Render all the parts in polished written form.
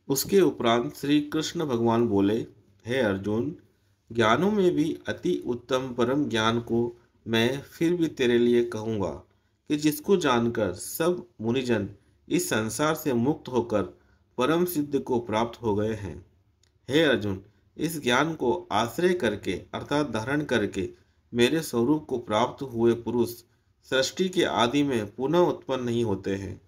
उसके उपरांत श्री कृष्ण भगवान बोले, हे अर्जुन, ज्ञानों में भी अति उत्तम परम ज्ञान को मैं फिर भी तेरे लिए कहूँगा कि जिसको जानकर सब मुनिजन इस संसार से मुक्त होकर परम सिद्ध को प्राप्त हो गए हैं। हे अर्जुन, इस ज्ञान को आश्रय करके अर्थात धारण करके मेरे स्वरूप को प्राप्त हुए पुरुष सृष्टि के आदि में पुनः उत्पन्न नहीं होते हैं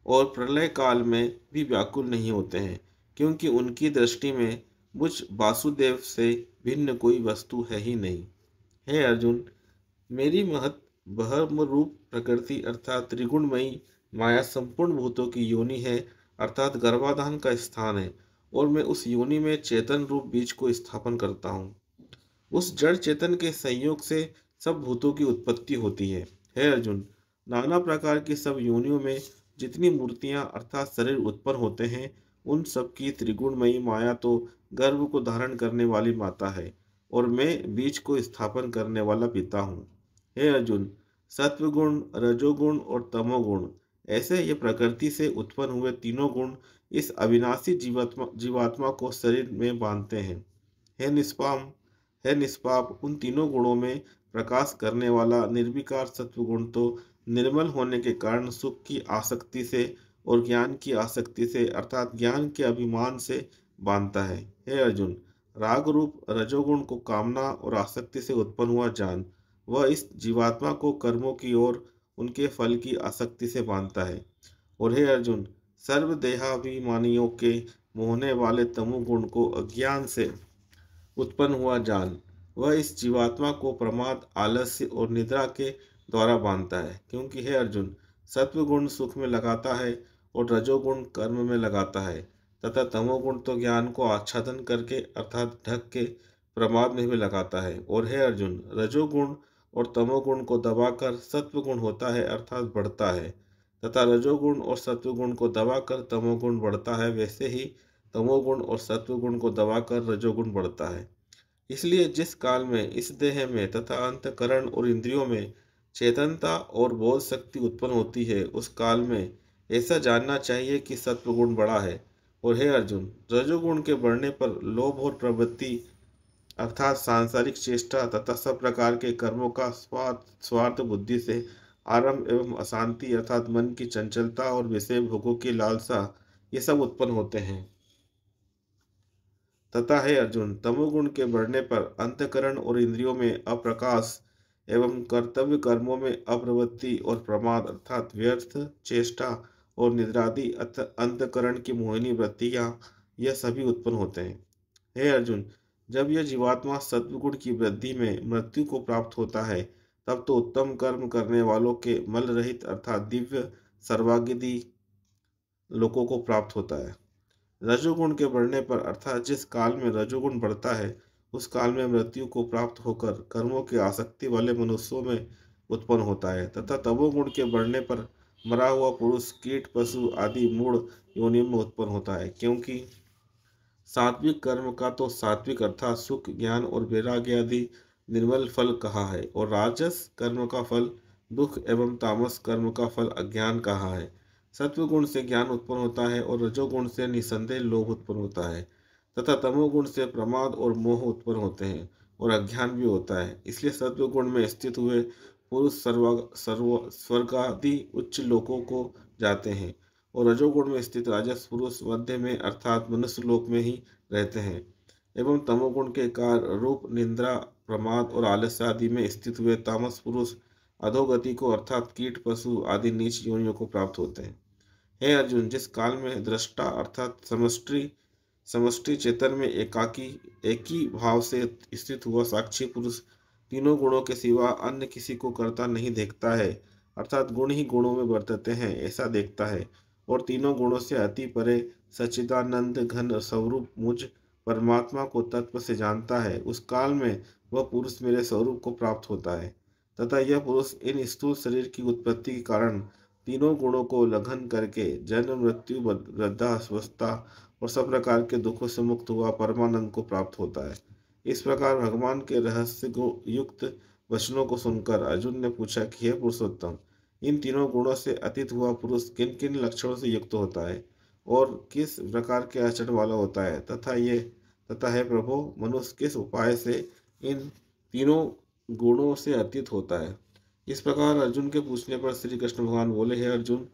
और प्रलय काल में भी व्याकुल नहीं होते हैं, क्योंकि उनकी दृष्टि में मुझ वासुदेव से भिन्न कोई वस्तु है ही नहीं। हे अर्जुन, मेरी महत बहम रूप प्रकृति अर्थात त्रिगुणमयी माया संपूर्ण भूतों की योनि है, अर्थात गर्भाधान का स्थान है, और मैं उस योनि में चेतन रूप बीज को स्थापन करता हूँ। उस जड़ चेतन के संयोग से सब भूतों की उत्पत्ति होती है। हे अर्जुन, नाना प्रकार की सब योनियों में जितनी मूर्तियां अर्थात शरीर उत्पन्न होते हैं, उन सब की त्रिगुणमयी माया तो गर्भ को धारण करने वाली माता है, और मैं बीज को स्थापन करने वाला पिता हूँ। हे अर्जुन, सत्वगुण, रजोगुण और तमोगुण ऐसे ये प्रकृति से उत्पन्न हुए तीनों गुण इस अविनाशी जीवात्मा जीवात्मा को शरीर में बांधते हैं। हे निष्पाम है निष्पाप, उन तीनों गुणों में प्रकाश करने वाला निर्विकार सत्वगुण तो निर्मल होने के कारण सुख की आसक्ति से और ज्ञान की आसक्ति से अर्थात ज्ञान के अभिमान से बांधता है। हे अर्जुन, राग रूप रजोगुण को कामना और आसक्ति से उत्पन्न हुआ जान, वह इस जीवात्मा को कर्मों की ओर उनके फल की आसक्ति से बांधता है। और हे अर्जुन, सर्वदेहाभिमानियों के मोहने वाले तमोगुण को अज्ञान से उत्पन्न हुआ जान, वह इस जीवात्मा को प्रमाद, आलस्य और निद्रा के द्वारा बांधता है। क्योंकि हे अर्जुन, सत्वगुण सुख में लगाता है और रजोगुण कर्म में लगाता है, तथा तमोगुण तो ज्ञान को आच्छादन करके अर्थात ढक के प्रमाद में भी लगाता है। और हे अर्जुन, रजोगुण और तमोगुण को दबाकर सत्वगुण होता है अर्थात बढ़ता है, तथा रजोगुण और सत्वगुण को दबाकर तमोगुण बढ़ता है, वैसे ही तमोगुण और सत्वगुण को दबाकर रजोगुण बढ़ता है। इसलिए जिस काल में इस देह में तथा अंतकरण और इंद्रियों में चेतनता और बोध शक्ति उत्पन्न होती है, उस काल में ऐसा जानना चाहिए कि सत्वगुण बढ़ा है। और हे अर्जुन, रजोगुण के बढ़ने पर लोभ और प्रवृत्ति अर्थात सांसारिक चेष्टा तथा सब प्रकार के कर्मों का स्वार्थ बुद्धि से आरंभ एवं अशांति अर्थात मन की चंचलता और विषय भोगों की लालसा, ये सब उत्पन्न होते हैं। तथा हे अर्जुन, तमोगुण के बढ़ने पर अंतकरण और इंद्रियों में अप्रकाश एवं कर्तव्य कर्मों में अप्रवृत्ति और प्रमाद अर्थात व्यर्थ चेष्टा और निद्रादि अंतकरण की मोहिनी वृत्तियां, यह सभी उत्पन्न होते हैं। हे अर्जुन, जब यह जीवात्मा सत्वगुण की वृद्धि में मृत्यु को प्राप्त होता है, तब तो उत्तम कर्म करने वालों के मल रहित अर्थात दिव्य सर्वागिदि लोकों को प्राप्त होता है। रजोगुण के बढ़ने पर अर्थात जिस काल में रजोगुण बढ़ता है, उस काल में मृत्यु को प्राप्त होकर कर्मों की आसक्ति वाले मनुष्यों में उत्पन्न होता है, तथा तमोगुण के बढ़ने पर मरा हुआ पुरुष कीट पशु आदि मूढ़ योनि में उत्पन्न होता है। क्योंकि सात्विक कर्म का तो सात्विक अर्थात सुख ज्ञान और वैराग्य आदि निर्मल फल कहा है, और राजस कर्म का फल दुख एवं तामस कर्म का फल अज्ञान कहा है। सत्वगुण से ज्ञान उत्पन्न होता है और रजोगुण से निसंदेह लोभ उत्पन्न होता है, तथा तमोगुण से प्रमाद और मोह उत्पन्न होते हैं और अज्ञान भी होता है। इसलिए सत्वगुण में स्थित हुए पुरुष स्वर्गादि उच्च लोकों को जाते हैं, और रजोगुण में स्थित राजस पुरुष मध्य में अर्थात मनुष्य लोक में ही रहते हैं, एवं तमोगुण के कार्य रूप निंद्रा प्रमाद और आलस्य आदि में स्थित हुए तामस पुरुष अधोगति को अर्थात कीट पशु आदि नीच योनियों को प्राप्त होते हैं। हे अर्जुन, जिस काल में दृष्टा अर्थात समष्टि समष्टि चेतन में एकाकी एक ही भाव से स्थित हुआ साक्षी पुरुष तीनों गुणों के सिवा अन्य किसी को करता नहीं देखता है, अर्थात गुण ही गुणों में बरतते हैं ऐसा देखता है, और तीनों गुणों से अति परे सच्चिदानंद घन स्वरूप मुझ परमात्मा को तत्व से जानता है, उस काल में वह पुरुष मेरे स्वरूप को प्राप्त होता है। तथा यह पुरुष इन स्थूल शरीर की उत्पत्ति के कारण तीनों गुणों को लंघन करके जन्म मृत्यु वृद्धावस्था और सब प्रकार के दुखों से मुक्त हुआ परमानंद को प्राप्त होता है। इस प्रकार भगवान के रहस्य को युक्त वचनों को सुनकर अर्जुन ने पूछा कि हे पुरुषोत्तम, इन तीनों गुणों से अतीत हुआ पुरुष किन किन लक्षणों से युक्त होता है, और किस प्रकार के आचरण वाला होता है, तथा है प्रभु, मनुष्य किस उपाय से इन तीनों गुणों से अतीत होता है। इस प्रकार अर्जुन के पूछने पर श्री कृष्ण भगवान बोले, हे अर्जुन,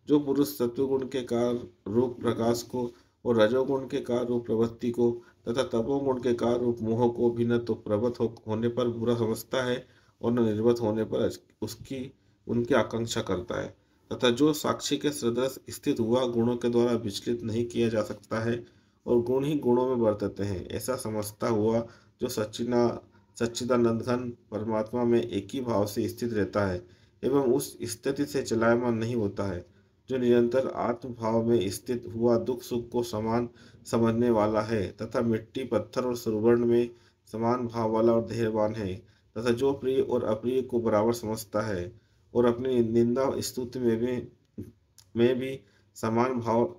जो पुरुष सत्वगुण के कार रूप प्रकाश को और रजोगुण के कार रूप प्रवृत्ति को तथा तपोगुण के कार रूप मोह को भी न तो प्रबत होने पर बुरा समझता है और न निर्बत होने पर उसकी उनकी आकांक्षा करता है, तथा जो साक्षी के सदृश स्थित हुआ गुणों के द्वारा विचलित नहीं किया जा सकता है और गुण ही गुणों में बरतते हैं, ऐसा समझता हुआ जो सच्चिदानंद घन परमात्मा में एक ही भाव से स्थित रहता है एवं उस स्थिति से चलायमान नहीं होता है, जो निरंतर आत्म भाव में स्थित हुआ दुख सुख को समान समझने वाला है तथा मिट्टी पत्थर और सुवर्ण में समान भाव वाला और धैर्यवान है, तथा जो प्रिय और अप्रिय को बराबर समझता है और अपनी निंदा स्तुति में भी समान भाव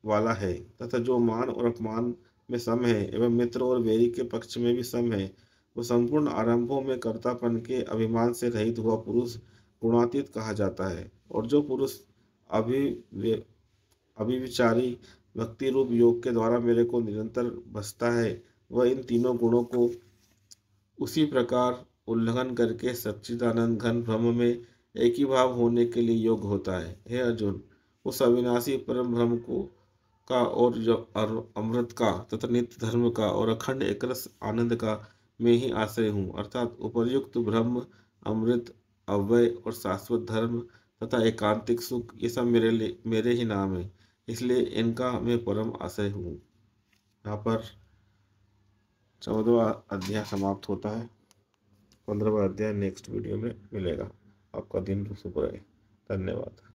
वाला है, तथा जो मान और अपमान में सम है एवं मित्र और वैरी के पक्ष में भी सम है, वो संपूर्ण आरंभों में कर्तापन के अभिमान से रहित हुआ पुरुष गुणातीत कहा जाता है। और जो पुरुष अभिवे अभिविचारी भक्ति रूप योग के द्वारा मेरे को निरंतर बसता है, वह इन तीनों गुणों को उसी प्रकार उल्लंघन करके सच्चिदानंद घन ब्रह्म में एक ही भाव होने के लिए योग्य होता है। हे अर्जुन, उस अविनाशी परम ब्रह्म को का और जो अमृत का तथा नित्य धर्म का और अखंड एकरस आनंद का मैं ही आश्रय हूँ, अर्थात उपर्युक्त ब्रह्म, अमृत, अव्यय और शाश्वत धर्म तथा एकांतिक सुख, ये सब मेरे ही नाम है, इसलिए इनका मैं परम आश्रय हूँ। यहाँ पर 14वां अध्याय समाप्त होता है। 15वां अध्याय नेक्स्ट वीडियो में मिलेगा। आपका दिन शुभ रहे। धन्यवाद।